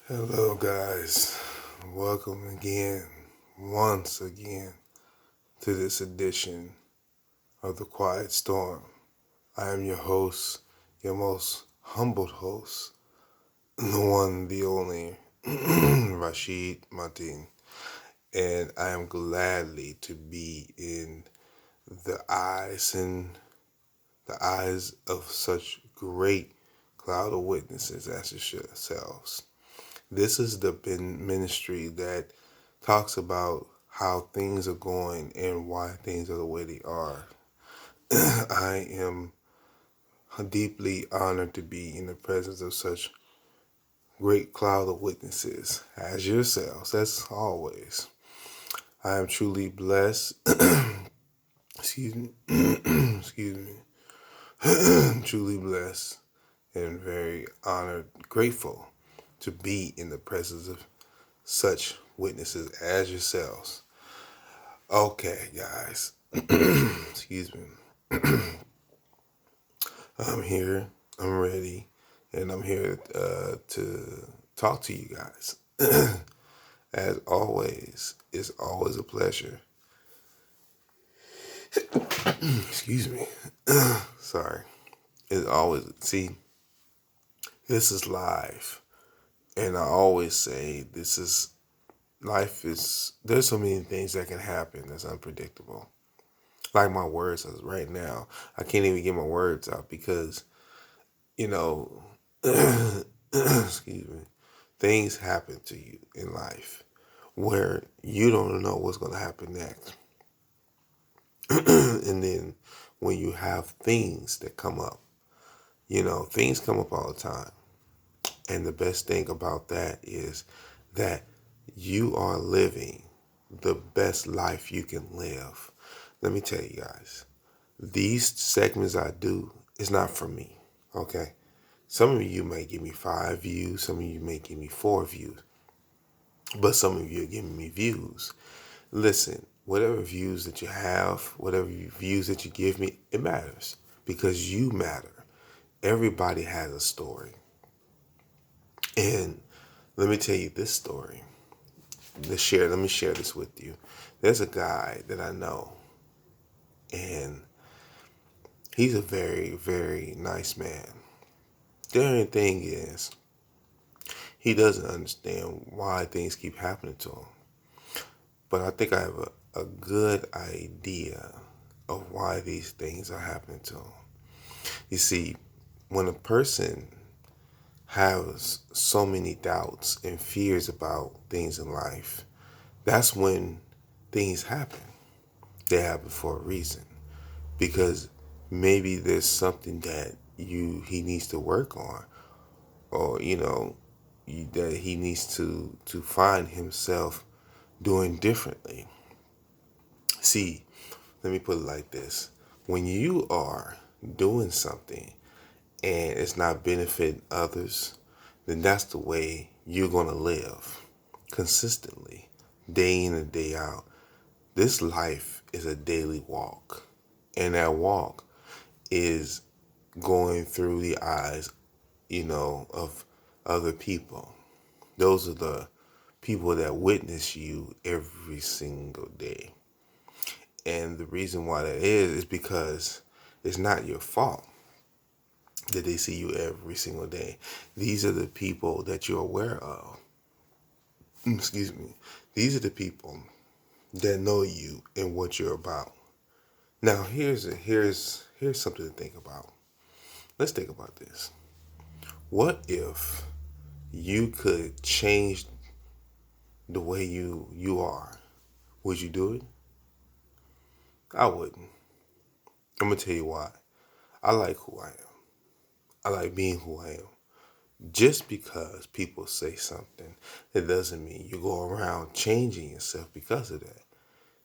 Hello, guys. Welcome again, once again, to this edition of The Quiet Storm. I am your host, your most humbled host, the one, the only, Rashid Martin. And I am gladly to be in the eyes of such great cloud of witnesses as yourselves. This is the ministry that talks about how things are going and why things are the way they are. I am deeply honored to be in the presence of such great cloud of witnesses as yourselves, as always. I am truly blessed, excuse me, excuse me, truly blessed and very honored, grateful to be in the presence of such witnesses as yourselves. Okay, guys, excuse me. I'm here, I'm ready, and I'm here to talk to you guys. As always, it's always a pleasure. Excuse me. Sorry. It's always, see, this is live. And I always say life is, there's so many things that can happen that's unpredictable. Like my words right now, I can't even get my words out because, you know, excuse me, things happen to you in life where you don't know what's going to happen next. And then when you have things that come up, things come up all the time. And the best thing about that is that you are living the best life you can live. Let me tell you guys, these segments I do is not for me, okay? Some of you may give me 5 views, some of you may give me 4 views, but some of you are giving me views. Listen, whatever views that you have, whatever views that you give me, it matters because you matter. Everybody has a story. And let me tell you this story. Let me share this with you. There's a guy that I know, and he's a very, very nice man. The only thing is, he doesn't understand why things keep happening to him. But I think I have a good idea of why these things are happening to him. You see, when a person has so many doubts and fears about things in life, that's when things happen. They happen for a reason. Because maybe there's something that he needs to work on, or that he needs to find himself doing differently. See, let me put it like this. When you are doing something and it's not benefiting others, then that's the way you're going to live consistently, day in and day out. This life is a daily walk, and that walk is going through the eyes, of other people. Those are the people that witness you every single day. And the reason why that is because it's not your fault that they see you every single day. These are the people that you're aware of. Excuse me. These are the people that know you and what you're about. Now, here's something to think about. Let's think about this. What if you could change the way you are? Would you do it? I wouldn't. I'm gonna tell you why. I like who I am. I like being who I am. Just because people say something, it doesn't mean you go around changing yourself because of that.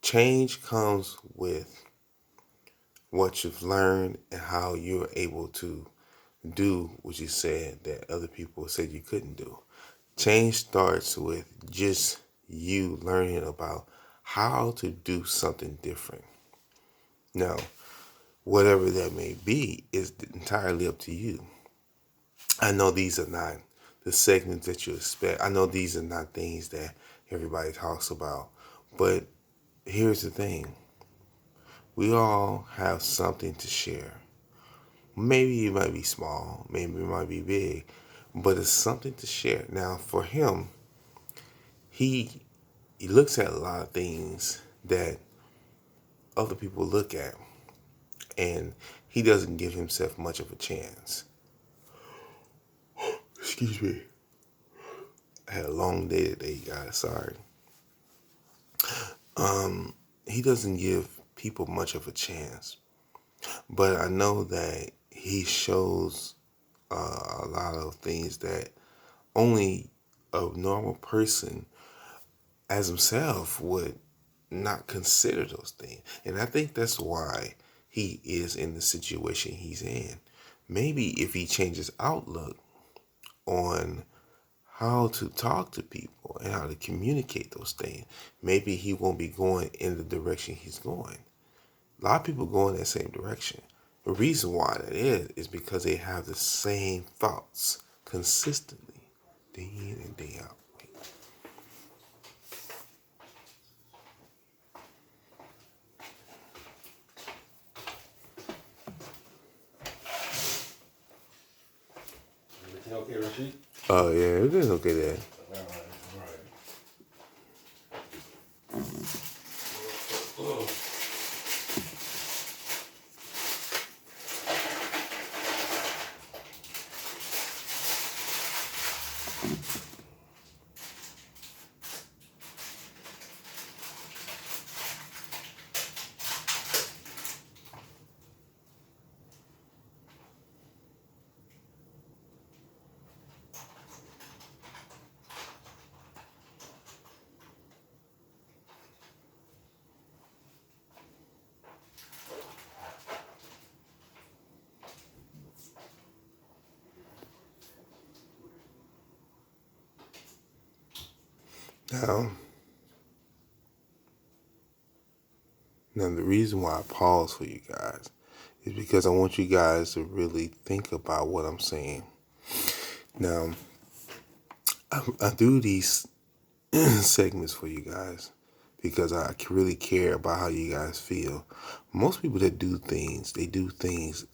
Change comes with what you've learned and how you're able to do what you said that other people said you couldn't do. Change starts with just you learning about how to do something different. Now, whatever that may be is entirely up to you. I know the segments that you expect. I know these are not things that everybody talks about, but here's the thing. We all have something to share. Maybe it might be small, maybe it might be big, but it's something to share. Now, for him, he he looks at a lot of things that other people look at, and he doesn't give himself much of a chance. Excuse me. I had a long day today, guys. Sorry. He doesn't give people much of a chance, but I know that he shows a lot of things that only a normal person as himself would not consider those things. And I think that's why he is in the situation he's in. Maybe if he changes outlook on how to talk to people and how to communicate those things, maybe he won't be going in the direction he's going. A lot of people go in that same direction. The reason why that is because they have the same thoughts consistently, day in and day out. Everything okay, Rashid? Oh yeah, it is okay there. All right, all right. Now, now the reason why I pause for you guys is because I want you guys to really think about what I'm saying. Now, I do these segments for you guys because I really care about how you guys feel. Most people that do things, they do things,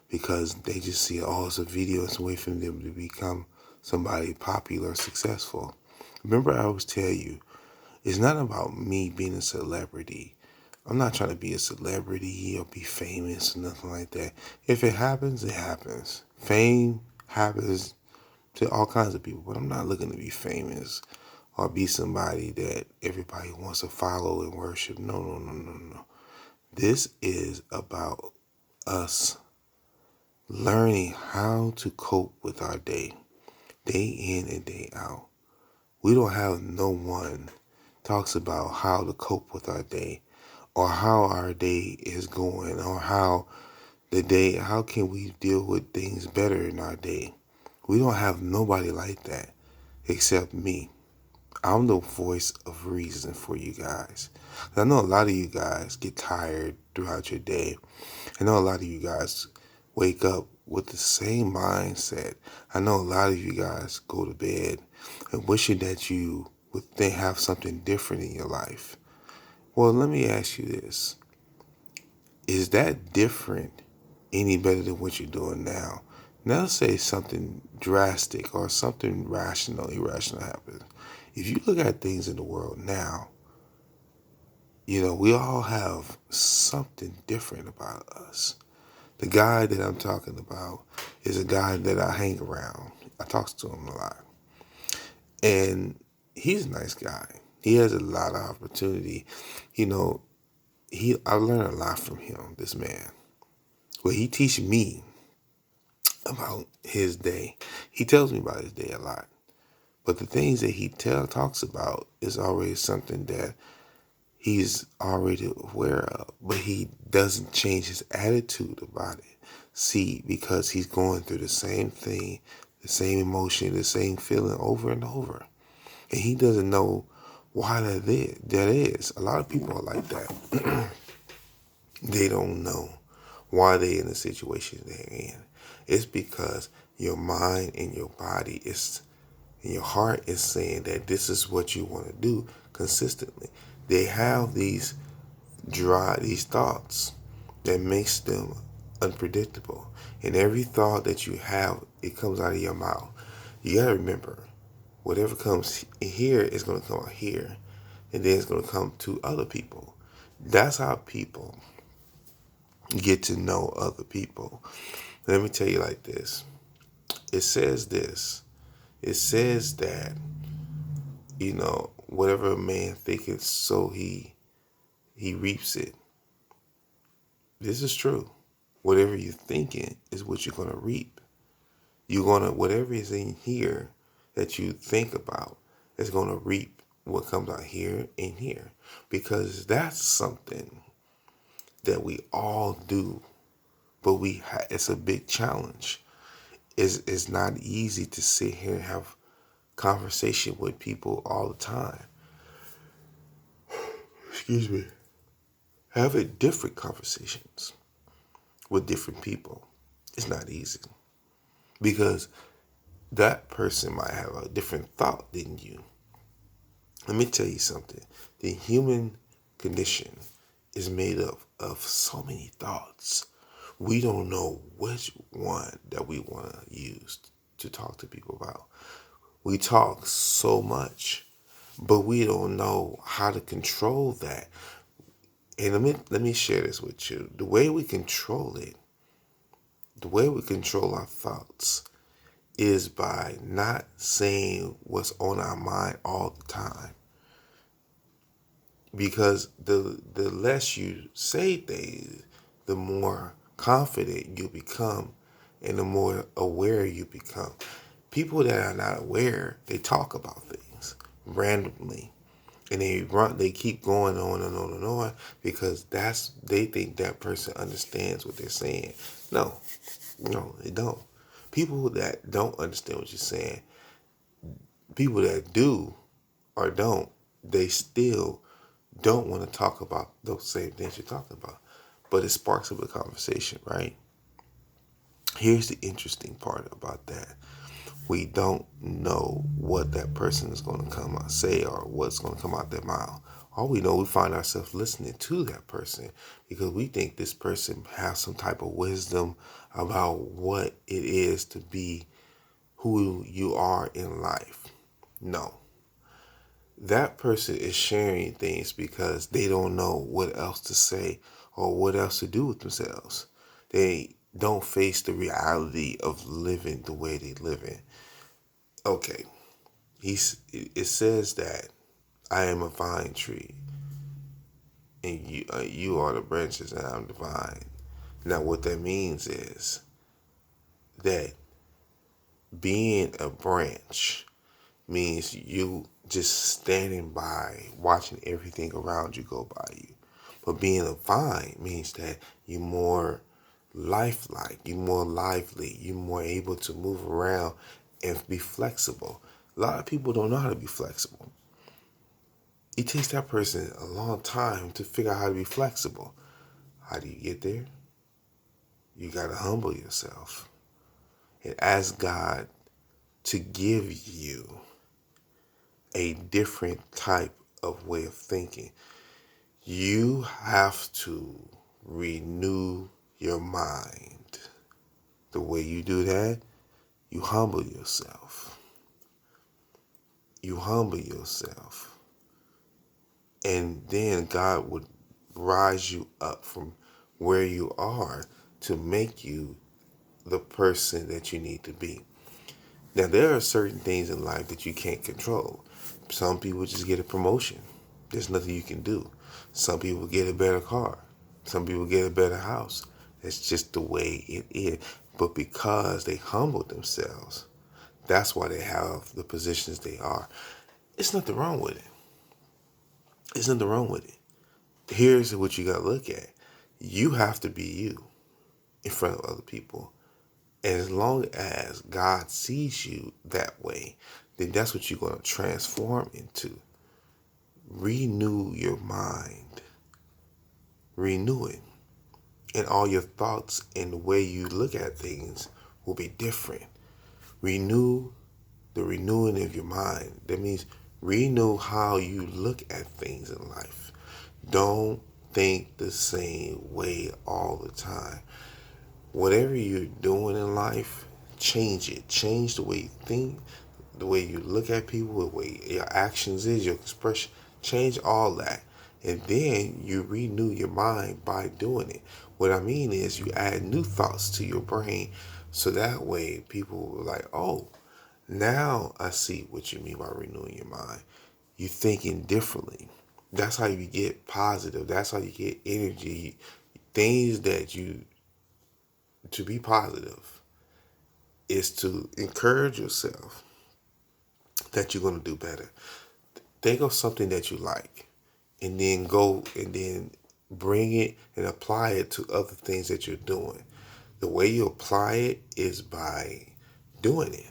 because they just see, oh, it's a video, it's a way for them to become somebody popular, successful. Remember, I always tell you, it's not about me being a celebrity. I'm not trying to be a celebrity or be famous or nothing like that. If it happens, it happens. Fame happens to all kinds of people, but I'm not looking to be famous or be somebody that everybody wants to follow and worship. No, no, no, no, no. This is about us learning how to cope with our day in and day out. We don't have no one talks about how to cope with our day or how our day is going or how can we deal with things better in our day. We don't have nobody like that except me. I'm the voice of reason for you guys. I know a lot of you guys get tired throughout your day. I know a lot of you guys wake up with the same mindset. I know a lot of you guys go to bed and wishing that you would have something different in your life. Well, let me ask you this. Is that different any better than what you're doing now? Now say something drastic or something irrational happens. If you look at things in the world now, we all have something different about us. The guy that I'm talking about is a guy that I hang around. I talk to him a lot. And he's a nice guy. He has a lot of opportunity. I learned a lot from him, this man. Well, he teaches me about his day. He tells me about his day a lot. But the things that he talks about is already something that he's already aware of. But he doesn't change his attitude about it. See, because he's going through the same thing, the same emotion, the same feeling over and over. And he doesn't know why that is. A lot of people are like that. They don't know why they're in the situation they're in. It's because, your mind and your body is, and your heart is saying that this is what you want to do consistently. They have these thoughts that makes them unpredictable. And every thought that you have, it comes out of your mouth. You gotta remember, whatever comes here is gonna come out here, and then it's gonna come to other people. That's how people get to know other people. Let me tell you like this. It says this. It says that, whatever a man thinketh, so he reaps it. This is true. Whatever you're thinking is what you're gonna reap. Whatever is in here that you think about is gonna reap what comes out here and here. Because that's something that we all do, but it's a big challenge. It's not easy to sit here and have conversation with people all the time. Excuse me. Having different conversations with different people. It's not easy because that person might have a different thought than you. Let me tell you something. The human condition is made up of so many thoughts. We don't know which one that we want to use to talk to people about. We talk so much, but we don't know how to control that. And let me share this with you. The way we control it, the way we control our thoughts is by not saying what's on our mind all the time. Because the less you say things, the more confident you become and the more aware you become. People that are not aware, they talk about things randomly. And they keep going on and on and on because they think that person understands what they're saying. No, they don't. People that don't understand what you're saying, people that do or don't, they still don't want to talk about those same things you're talking about. But it sparks up a conversation, right? Here's the interesting part about that. We don't know what that person is going to come out say or what's going to come out their mouth. All we know, we find ourselves listening to that person because we think this person has some type of wisdom about what it is to be who you are in life. No. That person is sharing things because they don't know what else to say or what else to do with themselves. They don't face the reality of living the way they live in. Okay, it says that I am a vine tree, and you are the branches, and I'm the vine. Now, what that means is that being a branch means you just standing by, watching everything around you go by you. But being a vine means that you're more lifelike, you're more lively, you're more able to move around and be flexible. A lot of people don't know how to be flexible. It takes that person a long time to figure out how to be flexible. How do you get there? You got to humble yourself and ask God to give you a different type of way of thinking. You have to renew your mind. The way you do that, you humble yourself. You humble yourself. And then God would rise you up from where you are to make you the person that you need to be. Now, there are certain things in life that you can't control. Some people just get a promotion. There's nothing you can do. Some people get a better car. Some people get a better house. That's just the way it is. But because they humbled themselves, that's why they have the positions they are. It's nothing wrong with it. There's nothing wrong with it. Here's what you got to look at. You have to be you in front of other people. And as long as God sees you that way, then that's what you're going to transform into. Renew your mind. Renew it. And all your thoughts and the way you look at things will be different. Renew the renewing of your mind. That means renew how you look at things in life. Don't think the same way all the time. Whatever you're doing in life, change it. Change the way you think, the way you look at people, the way your actions is, your expression. Change all that. And then you renew your mind by doing it. What I mean is you add new thoughts to your brain so that way people are like, oh, now I see what you mean by renewing your mind. You're thinking differently. That's how you get positive. That's how you get energy. Things that you, to be positive, is to encourage yourself that you're going to do better. Think of something that you like and then go and then bring it and apply it to other things that you're doing. The way you apply it is by doing it.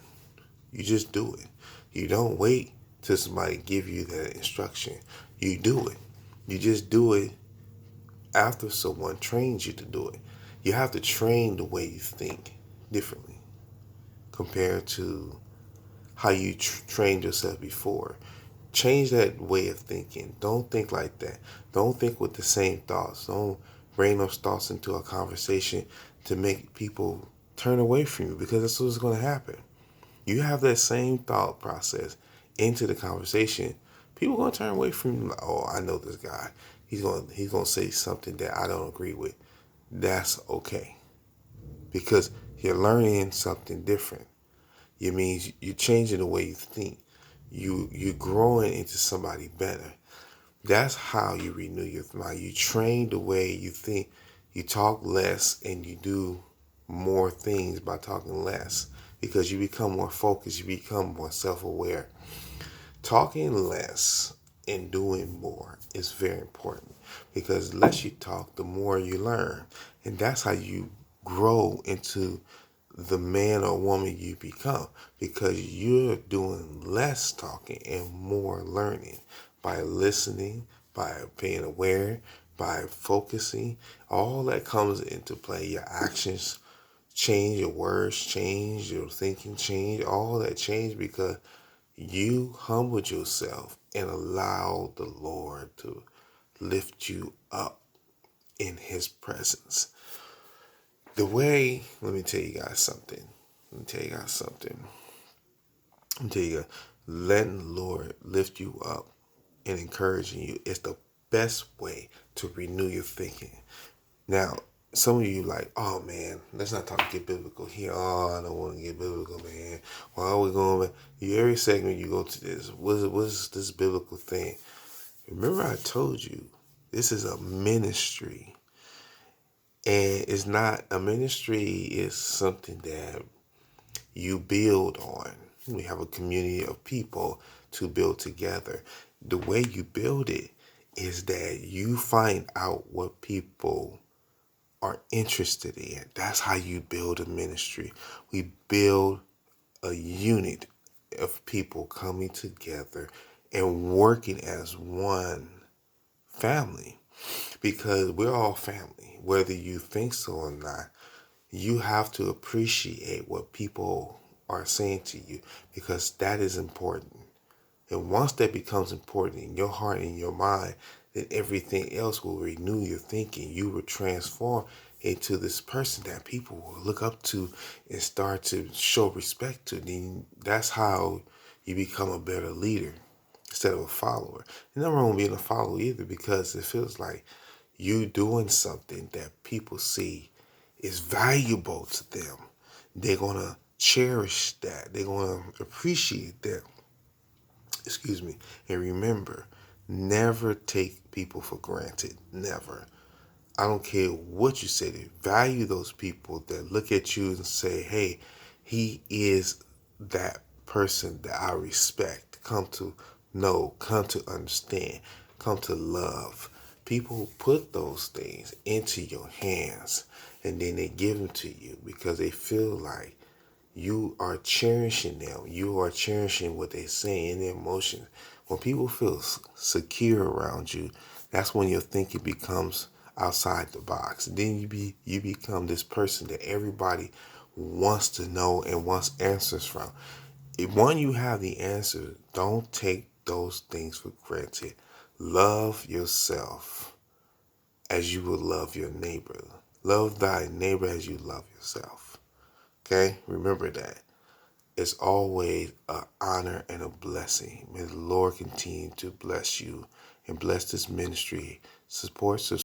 You just do it. You don't wait till somebody give you that instruction. You do it. You just do it after someone trains you to do it. You have to train the way you think differently compared to how you trained yourself before. Change that way of thinking. Don't think like that. Don't think with the same thoughts. Don't bring those thoughts into a conversation to make people turn away from you, because that's what's going to happen. You have that same thought process into the conversation, people are going to turn away from you. Like, oh, I know this guy. He's going to say something that I don't agree with. That's okay, because you're learning something different. It means you're changing the way you think. You're growing into somebody better. That's how you renew your mind. You train the way you think. You talk less and you do more things by talking less, because you become more focused. You become more self-aware. Talking less and doing more is very important, because the less you talk, the more you learn. And that's how you grow into the man or woman you become, because you're doing less talking and more learning by listening, by being aware, by focusing. All that comes into play. Your actions change, your words change, your thinking change, all that change because you humbled yourself and allowed the Lord to lift you up in his presence. Let me tell you guys something. Let me tell you guys something. Let me tell you, letting the Lord lift you up and encouraging you is the best way to renew your thinking. Now, some of you like, oh man, let's not get biblical here. Oh, I don't want to get biblical, man. Why are we going? Every segment you go to this, what's this biblical thing? Remember, I told you this is a ministry, and it's not a ministry. Is something that you build on. We have a community of people to build together. The way you build it is that you find out what people are interested in. That's how you build a ministry. We build a unit of people coming together and working as one family, because we're all family, whether you think so or not. You have to appreciate what people are saying to you, because that is important. And once that becomes important in your heart and your mind, then everything else will renew your thinking. You will transform into this person that people will look up to and start to show respect to. Then that's how you become a better leader instead of a follower. And nothing wrong with being a follower either, because it feels like you doing something that people see is valuable to them. They're going to cherish that. They're going to appreciate that. Excuse me. And remember, never take people for granted. Never. I don't care what you say. They value those people that look at you and say, hey, he is that person that I respect. Come to know, come to understand, come to love. People put those things into your hands and then they give them to you because they feel like you are cherishing them. You are cherishing what they say in their emotions. When people feel secure around you, that's when your thinking becomes outside the box. Then you become this person that everybody wants to know and wants answers from. When you have the answer, don't take those things for granted. Love yourself as you would love your neighbor. Love thy neighbor as you love yourself. Okay? Remember that. It's always an honor and a blessing. May the Lord continue to bless you and bless this ministry. Support,